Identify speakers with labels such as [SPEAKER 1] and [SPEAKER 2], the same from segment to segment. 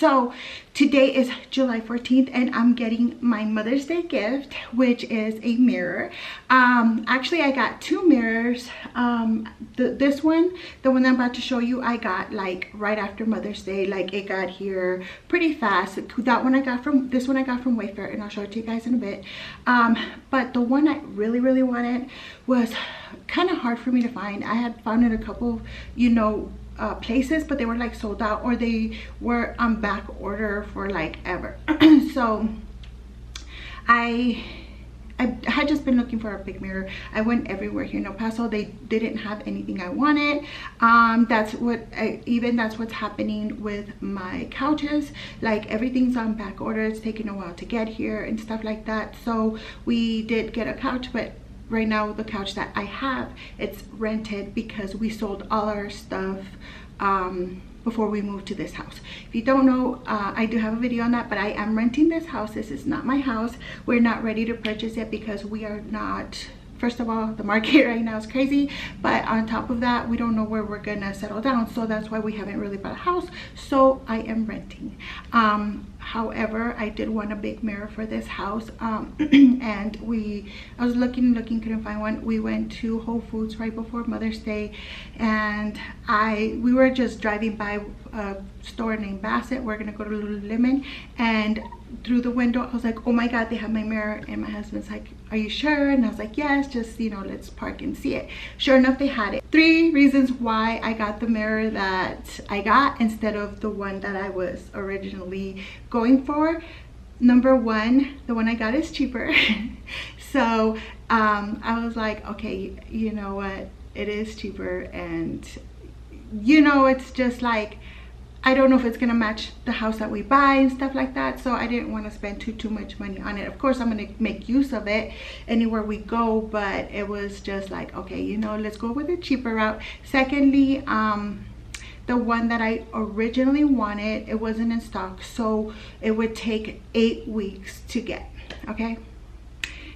[SPEAKER 1] So today is July 14th and I'm getting my Mother's Day gift, which is a mirror. Actually I got two mirrors. This one, the one I'm about to show you, I got like right after Mother's Day. Like it got here pretty fast. That one I got from, this one I got from Wayfair, and I'll show it to you guys in a bit. But the one I really wanted was kind of hard for me to find. I had found it a couple, you know, places, but they were like sold out, or they were on back order for like ever. So I had just been looking for a big mirror. I went everywhere here in El Paso. They didn't have anything I wanted. That's what's happening with my couches. Like everything's on back order. It's taking a while to get here and stuff like that. So we did get a couch, but right now the couch that I have, it's rented because we sold all our stuff before we moved to this house. If you don't know, I do have a video on that, but I am renting this house. This is not my house. We're not ready to purchase it because we are not, first of all, the market right now is crazy, but on top of that, we don't know where we're gonna settle down. So that's why we haven't really bought a house. So I am renting. However, I did want a big mirror for this house, and I was looking, couldn't find one. We went to Whole Foods right before Mother's Day, and we were just driving by a store named Bassett. We're gonna go to Lululemon, and through the window I was like, oh my god, they have my mirror. And my husband's like, are you sure? And I was like, yes, just, you know, let's park and see it. Sure enough, they had it. 3 reasons why I got the mirror that I got instead of the one that I was originally going for. Number 1, the one I got is cheaper. So I was like, okay, you know what, it is cheaper, and you know, it's just like, I don't know if it's gonna match the house that we buy and stuff like that. So I didn't want to spend too much money on it. Of course, I'm gonna make use of it anywhere we go, but it was just like, okay, you know, let's go with a cheaper route. Secondly, the one that I originally wanted, it wasn't in stock, so it would take 8 weeks to get. Okay,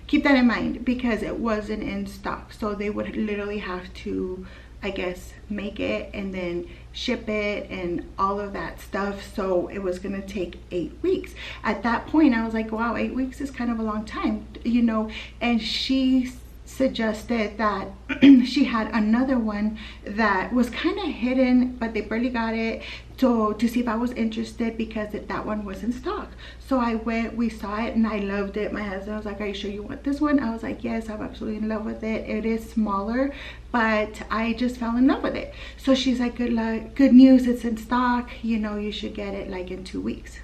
[SPEAKER 1] keep that in mind because it wasn't in stock, so they would literally have to, I guess, make it and then ship it and all of that stuff. So it was gonna take 8 weeks. At that point I was like, wow, 8 weeks is kind of a long time, you know. And she suggested that she had another one that was kind of hidden, but they barely got it, to see if I was interested because that one was in stock. So I went, we saw it, and I loved it. My husband was like, are you sure you want this one? I was like, yes, I'm absolutely in love with it. It is smaller, but I just fell in love with it. So she's like, good luck, good news, it's in stock, you know, you should get it like in 2 weeks.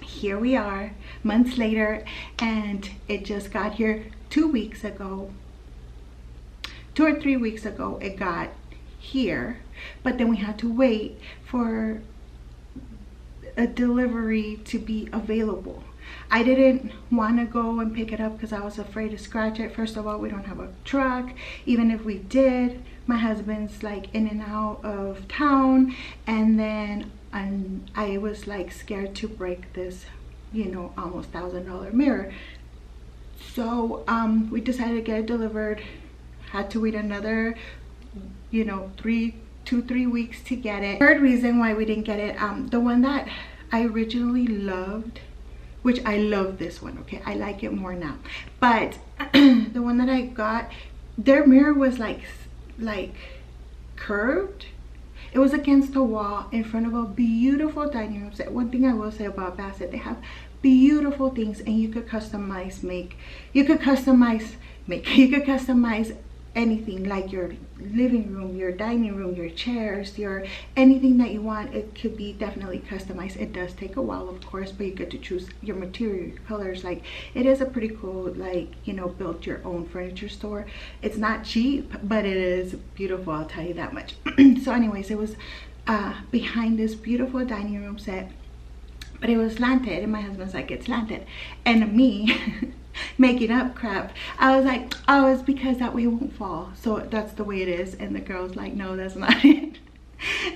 [SPEAKER 1] Here we are, months later, and it just got here 2 weeks ago. 2 or 3 weeks ago it got here, but then we had to wait for a delivery to be available. I didn't want to go and pick it up because I was afraid to scratch it. First of all, we don't have a truck. Even if we did, my husband's like in and out of town, and then I was like scared to break this, you know, almost $1,000 mirror. So we decided to get it delivered. Had to wait another, you know, 2-3 weeks to get it. Third reason why we didn't get it, the one that I originally loved, which I love this one, okay, I like it more now, but the one that I got, their mirror was like curved. It was against the wall in front of a beautiful dining room set. One thing I will say about Bassett, they have beautiful things, and you could customize anything, like your living room, your dining room, your chairs, your anything that you want. It could be definitely customized. It does take a while, of course, but you get to choose your material, your colors. Like, it is a pretty cool, like, you know, build your own furniture store. It's not cheap, but it is beautiful, I'll tell you that much. So anyways, it was behind this beautiful dining room set, but it was slanted, and my husband's like, it's slanted, and me making up crap, I was like, oh, it's because that way it won't fall, so that's the way it is. And the girl's like, no, that's not it.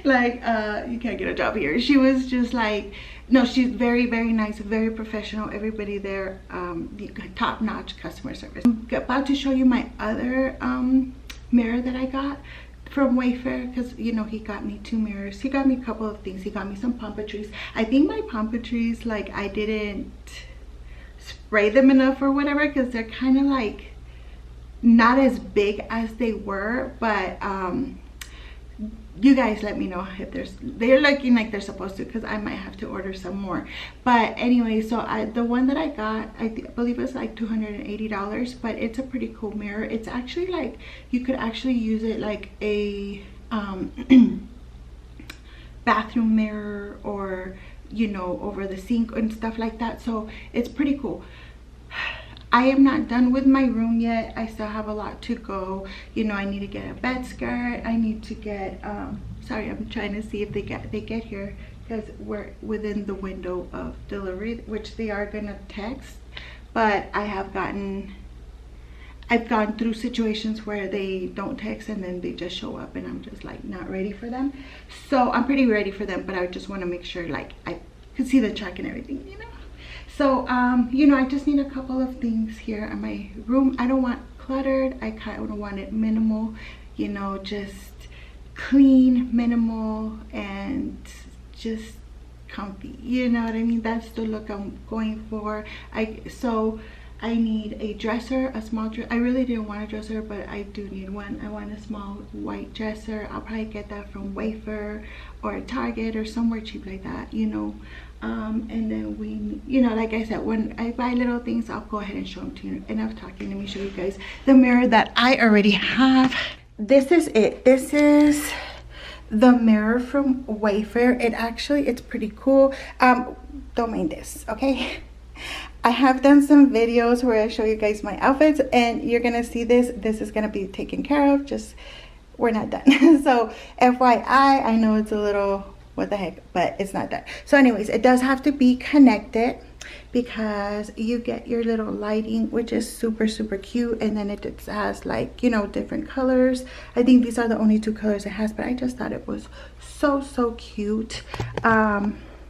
[SPEAKER 1] Like, you can't get a job here. She was just like, no, she's very nice, very professional. Everybody there, top-notch customer service. I'm about to show you my other mirror that I got. from Wayfair, because you know he got me 2 mirrors. He got me a couple of things. He got me some pompadries. I think my pompadries, like, I didn't spray them enough or whatever, because they're kind of like not as big as they were. But you guys let me know if they're looking like they're supposed to, because I might have to order some more. But anyway, so the one that I got, I believe it's like $280, but it's a pretty cool mirror. It's actually like, you could actually use it like a bathroom mirror, or you know, over the sink and stuff like that. So it's pretty cool. I am not done with my room yet. I still have a lot to go. You know, I need to get a bed skirt. I need to get sorry, I'm trying to see if they get here, because we're within the window of delivery, which they are gonna text. But I've gone through situations where they don't text and then they just show up, and I'm just like not ready for them. So I'm pretty ready for them, but I just want to make sure like I could see the check and everything, you know. So you know, I just need a couple of things here in my room. I don't want cluttered. I kind of want it minimal, you know, just clean, minimal, and just comfy, you know what I mean? That's the look I'm going for. So I need a dresser, a small dresser. I really didn't want a dresser, but I do need one. I want a small white dresser. I'll probably get that from Wayfair or Target or somewhere cheap like that, you know. And then we, you know, like I said, when I buy little things, I'll go ahead and show them to you. Enough talking, let me show you guys the mirror that I already have. This is it. This is the mirror from Wayfair. It's pretty cool. Don't mind this, okay? I have done some videos where I show you guys my outfits, and you're gonna see this. This is gonna be taken care of. Just, we're not done. So FYI, I know it's a little what the heck, but it's not done. So anyways, it does have to be connected, because you get your little lighting, which is super cute, and then it just has like, you know, different colors. I think these are the only 2 colors it has, but I just thought it was so cute.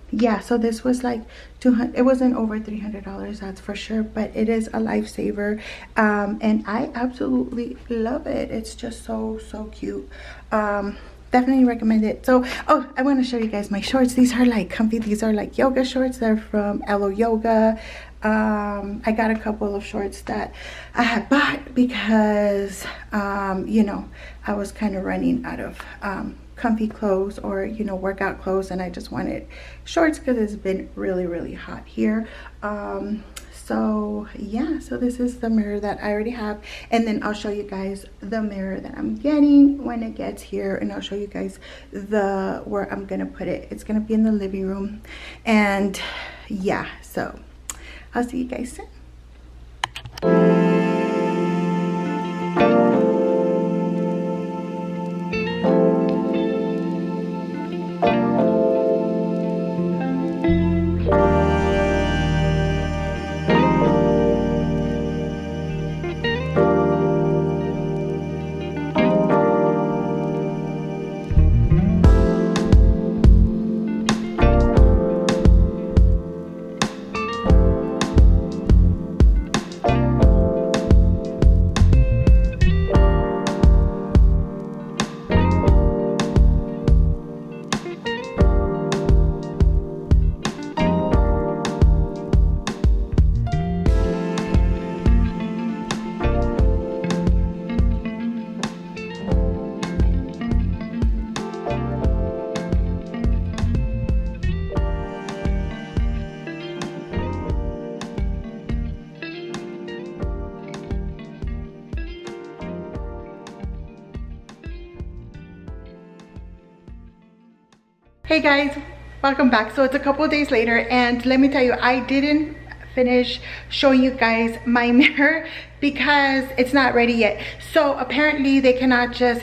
[SPEAKER 1] Yeah, so this was like $200. It wasn't over $300, that's for sure, but it is a lifesaver, and I absolutely love it. It's just so cute. Definitely recommend it. So, oh, I want to show you guys my shorts. These are like comfy. These are like yoga shorts. They're from Elo Yoga. I got a couple of shorts that I had bought because you know, I was kind of running out of comfy clothes, or you know, workout clothes, and I just wanted shorts because it's been really hot here. So yeah, so this is the mirror that I already have, and then I'll show you guys the mirror that I'm getting when it gets here, and I'll show you guys where I'm gonna put it. It's gonna be in the living room, and yeah, so I'll see you guys soon. Hey guys, welcome back. So it's a couple of days later, and let me tell you, I didn't finish showing you guys my mirror because it's not ready yet. So apparently they cannot just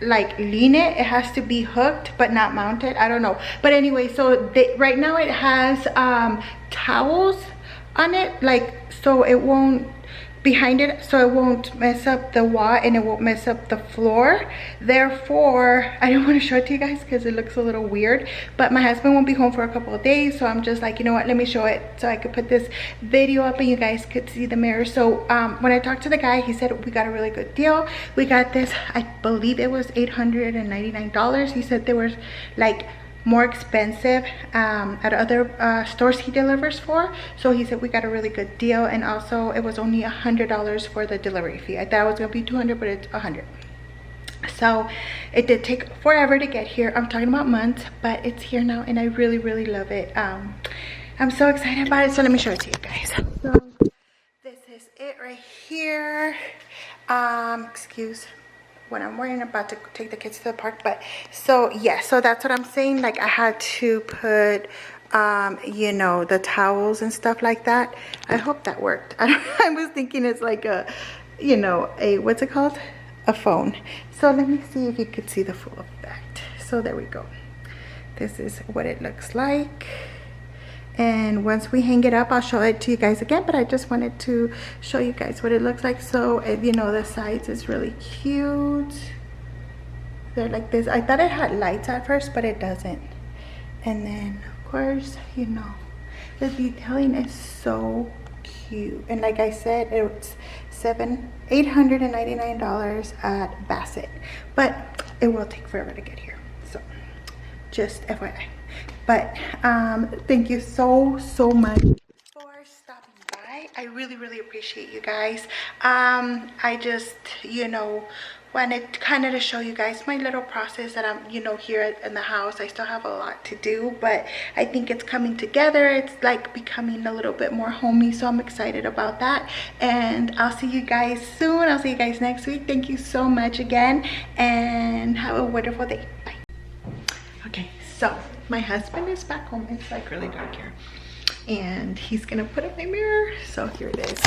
[SPEAKER 1] like lean it. It has to be hooked but not mounted. I don't know, but anyway, so right now it has towels on it, like, so it won't behind it so it won't mess up the wall and it won't mess up the floor. Therefore, I don't want to show it to you guys because it looks a little weird, but my husband won't be home for a couple of days, so I'm just like, you know what, let me show it so I could put this video up and you guys could see the mirror. So when I talked to the guy, he said we got a really good deal. We got this, I believe it was $899. He said there was like more expensive at other stores he delivers for, so he said we got a really good deal. And also it was only $100 for the delivery fee. I thought it was gonna be $200, but it's $100. So it did take forever to get here. I'm talking about months, but it's here now and I really love it. I'm so excited about it, so let me show it to you guys. So this is it right here. Excuse when I'm worrying about to take the kids to the park, but so yeah, so that's what I'm saying. Like I had to put you know, the towels and stuff like that. I hope that worked. I was thinking it's like a, you know, a, what's it called, a phone. So let me see if you could see the full effect. So there we go. This is what it looks like. And once we hang it up, I'll show it to you guys again, but I just wanted to show you guys what it looks like. So you know, the sides is really cute. They're like this. I thought it had lights at first, but it doesn't. And then of course, you know, the detailing is so cute. And like I said, it's $899 at Bassett, but it will take forever to get here, so just FYI. But thank you so much for stopping by. I really appreciate you guys. I just, you know, wanted kind of to show you guys my little process that I'm, you know, here in the house. I still have a lot to do, but I think it's coming together. It's like becoming a little bit more homey, so I'm excited about that. And I'll see you guys soon. I'll see you guys next week. Thank you so much again, and have a wonderful day. Bye. Okay, so my husband is back home. It's like really dark here, and he's gonna put up my mirror. So here it is.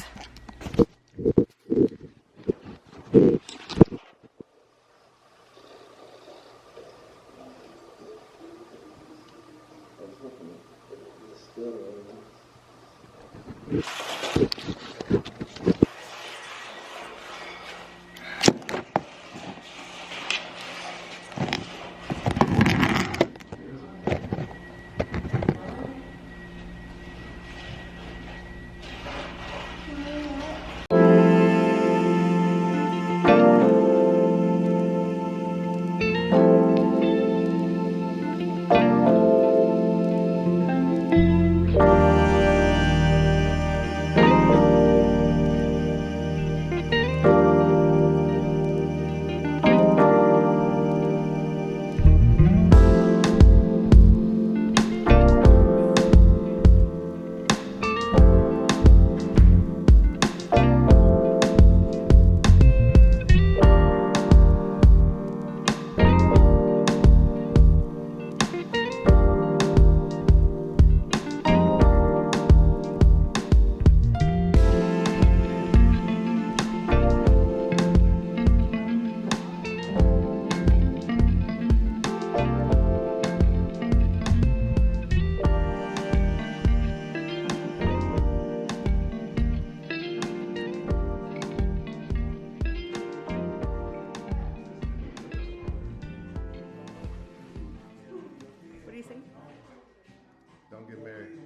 [SPEAKER 2] Don't get married.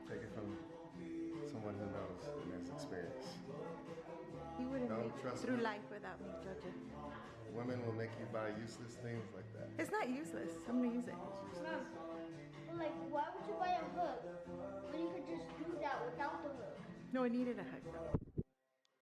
[SPEAKER 2] Take it from someone who knows and has experience.
[SPEAKER 1] You wouldn't
[SPEAKER 2] Don't
[SPEAKER 1] make it
[SPEAKER 2] trust
[SPEAKER 1] through
[SPEAKER 2] me.
[SPEAKER 1] life without me, Georgia.
[SPEAKER 2] Women will make you buy useless things like that.
[SPEAKER 1] It's not useless. I'm gonna use it.
[SPEAKER 3] Mom, but like, why would you buy a hook when you could just do that without the hook?
[SPEAKER 1] No, I needed a hug though.